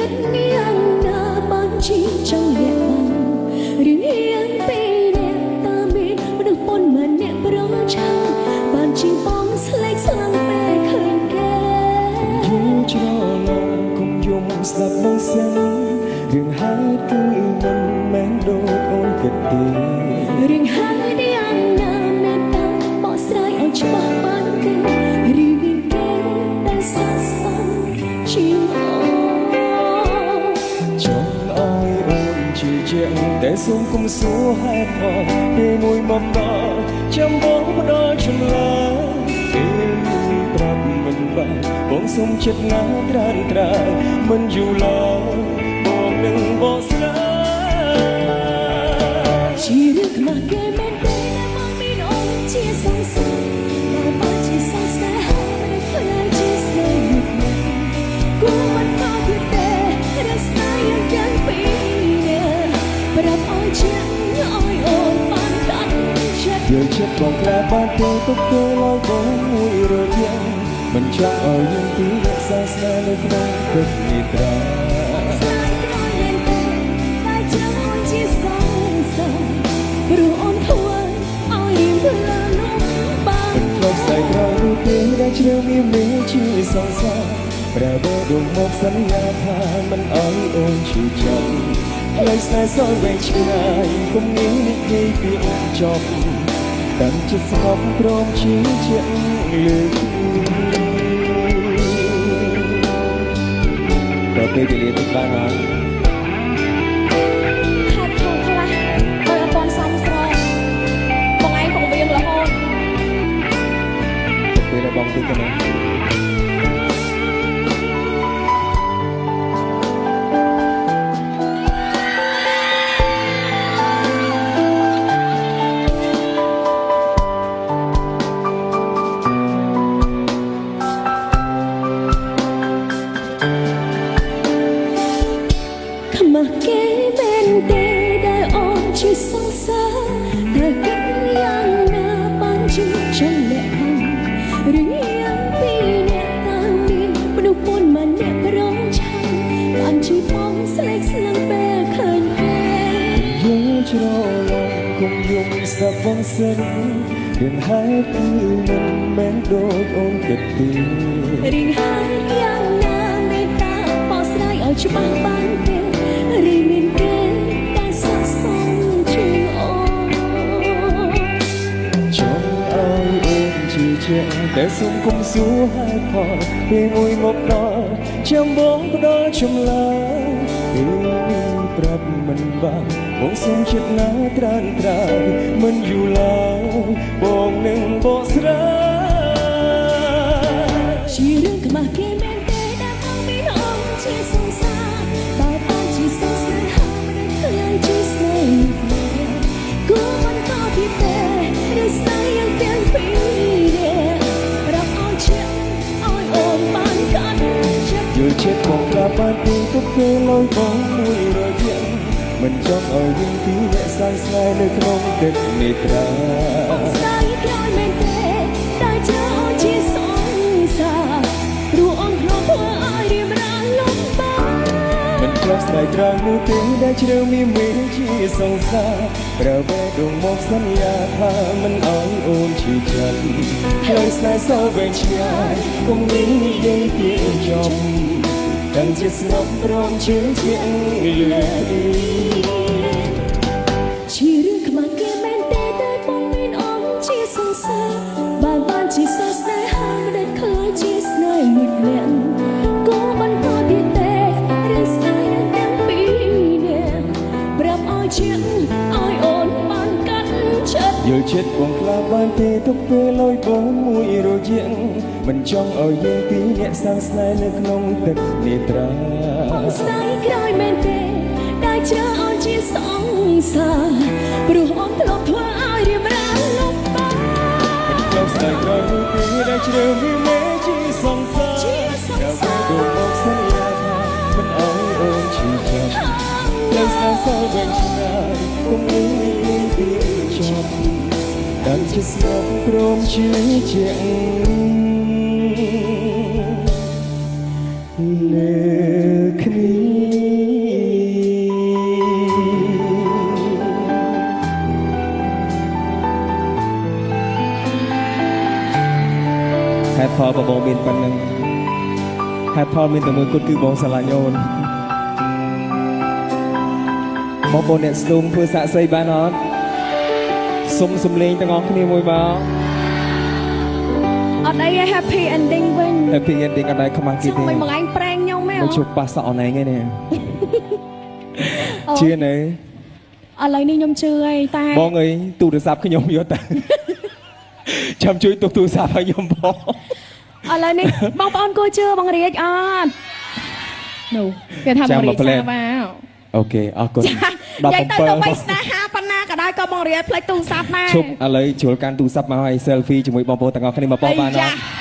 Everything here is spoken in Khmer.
តយ៉ាងណាបានជាចង់លាក់បាំងរឿងយ៉ាងពីអ្នកតាមានមនុស្សប៉ុនមិនអ្នកប្រងចាំបានជាបងស្លេកស្លាំងពេលឃើញគេយូរច្រឡំគុំយំស្ដាប់បងសិនរឿងហេតុគឺមិនមែនដូចអូនគិតទេរឿងហេតុយ៉ាងណាមានតាបកស្រាយឲ្យច្បាស់បានទេឬមានគេដែលស័ក្តិសមជាងអូនចង់ឲ្យអូនជឿជាក់តែសូមកុំសួរហេតុផលពេលមួយមកដល់ចាំបងផ្ដល់ចម្លើយពេលប្រាប់មិនបានបងសុំចិត្តណាត្រានត្រាមិនយូរឡើយបងនឹងបកស្រាយជារឿងខ្មាស់គេមែនទេដែលបងមានអូនជាសង្សារដែលបងជាសង្សារហើយមិនខ្លាចជាស្នេហ៍មួយណាគួរមិនខុសទៀតទេរស្នាយ៉ាងយ៉ាងពីនេះប្រាប់ឲ្យជាឲ្យអូនបានកាត់ចិត្តយល់ចិត្តបងក្លាបានទៅទុកទៅឡើយបងមួយរយៈមិនចង់ឲ្យយើងពីរក្សាស្នេហ៍នៅក្នុងទឹកនេះត្រាព្រោះអូនធ្វើឲ្យរៀងផ្លាលំបាកមិនធ្លាប់ស្ដាយក្រោយនោះទេដែលជ្រាវមានមេជាសង្សារប្រើបែរដងមកសន្យាថាមិនឲ្យអូនឈឺចាប់ហើយស្នេហ៍សល់វែងឆ្ងាយគុំងាយនិយាយពីចប់តាំងចិត្តស្ងប់ព្រមជាជាលើកក៏ពេលវេលាទៅបានហើយបងទីកណាខ្មាស់គេមែនទេដែលអូនជាសង្សារតែគិតយ៉ាងណាបានជាចង់លាក់បាំងរឿងយ៉ាងពីអ្នកតាមមានមនុស្សប៉ុនមិនអ្នកប្រងចាំបានជាបងស្លេកស្លាំងពេលឃើញគេយល់ច្រឡំគុំយំស្ដាប់បងសិនរឿងហេតុគឺមិនមែនដូចអូនគិតទេរឿងហេតុយ៉ាងណាមេត្តាបកស្រាយឲ្យច្បាស់បានទេឬមានគេតែស័ក្តិសមជាងអូនចង់ឲ្យអូនជឿជាក់តែសូមកុំសួរហេតុផលពេលមួយមកដល់ចាំបងផ្ដល់ចម្លើយពេលប្រាប់មិនបានបងសុំចិត្តណាត្រានត្រាមិនយូរឡើយបងនឹងបកស្រាយជារឿងខ្មាស់គេមែនទេដែលបងមានអូនជាសង្សារបើបងជាសង្សារហើយមិនខ្លាចជាស្នេហ៍មួយគួរមិនខុសទៀតទេរស្នាយ៉ាងទាំងពីរប្រាប់ឲ្យជាឲ្យអូនបានកាត់ចិត្តយល់ចិត្តបងក្លាបានពីទុកពេលលយបងមួយរយៈមិនចង់ឲ្យយើងពីរអ្នកសាយស្នេហ៍នៅក្នុងទឹកនេត្រាបងស្ដាយក្រោយមែនទេតែចោលជាសង្សារព្រោះអូនធ្លាប់ធ្វើឲ្យរៀបរាលំបាកមិនធ្លាប់ស្ដាយក្រោយនោះទេដែលជ្រាវមានមេជាសង្សារប្រើបែរដងមកសន្យាថាមិនឲ្យអូនឈឺចិត្តហើយស្នេហ៍សល់វែងឆ្ងាយគុំនិយាយពីចប់តាំងចិត្តស្ងប់ព្រមជឿជាក់លើជារឿងខ្មាស់គេមែនទេតែបងមានអូនជាសង្សារបានជាសស្នេហ៍ហើយមិនដែលខ្លាចជាស្នេហ៍មួយអ្នកគូមិនខុសទៀតទេរឿងស្នេហ៍ទាំងពីរនេះប្រាប់ឲ្យជាឲ្យអូនបានកាត់ចិត្តយល់ចិត្តបងខ្លាចបានទេទុកពេលលយបងមួយរយៈមិនចង់ឲ្យយើងពីរអ្នកសាងស្នេហ៍នៅក្នុងទឹកនេត្រាបងស្ដាយក្រោយមែនទេតែជ្រើឲ្យជាសង្សារព្រោះអូនធ្លាប់ធ្វើឲ្យរៀបរាលំបាកមិនធ្លាប់ស្ដាយក្រោយនោះទេដែលជ្រើវាមេជាសង្សារតែពេលទៅមកសន្យាថាមិនឲ្យអូនឈឺចាប់តែស្នេហ៍សល់វែងឆ្ងាយគុំនិយាយពីចប់តាំងចិត្តស្ងប់ព្រមជឿជាក់លើគ្នា ហេតុផលបងមានប៉ុណ្ណឹងហេតុផលមានតែមួយគត់គឺបងស្រឡាញ់អូនបងប្អូនអ្នកស្ទុំធ្វើសាក់សីបានអត់សុំសំលេងទាំងអស់គ្នាមួយមក អត់អី happy ending វិញ Happy ending អត់ដែរខ្មាស់គេ ចង់ ទេ មិនមកឯងប្រេងខ្ញុំមែន មកជួបប៉ះសក់អនឯងនេះ អូ ជឿនៅ ឥឡូវនេះខ្ញុំជឿហើយតែ បងអើយទូរស័ព្ទខ្ញុំយកទៅ ចាំជួយទុកទូរស័ព្ទឲ្យខ្ញុំបង ឥឡូវនេះបងប្អូនគួរជឿបងរាជអត់នោះគេថាបងរាជសាបា អូខេអរគុណ និយាយទៅទៅបីស្នេហាប៉ុណ្ណាក៏ដោយក៏បងរាជផ្លេចទូរស័ព្ទដែរ ឈប់ឥឡូវជ្រុលកាន់ទូរស័ព្ទមកឲ្យ selfie ជាមួយបងប្អូនទាំងអស់គ្នាមកបោះបានអត់ អាយ៉ា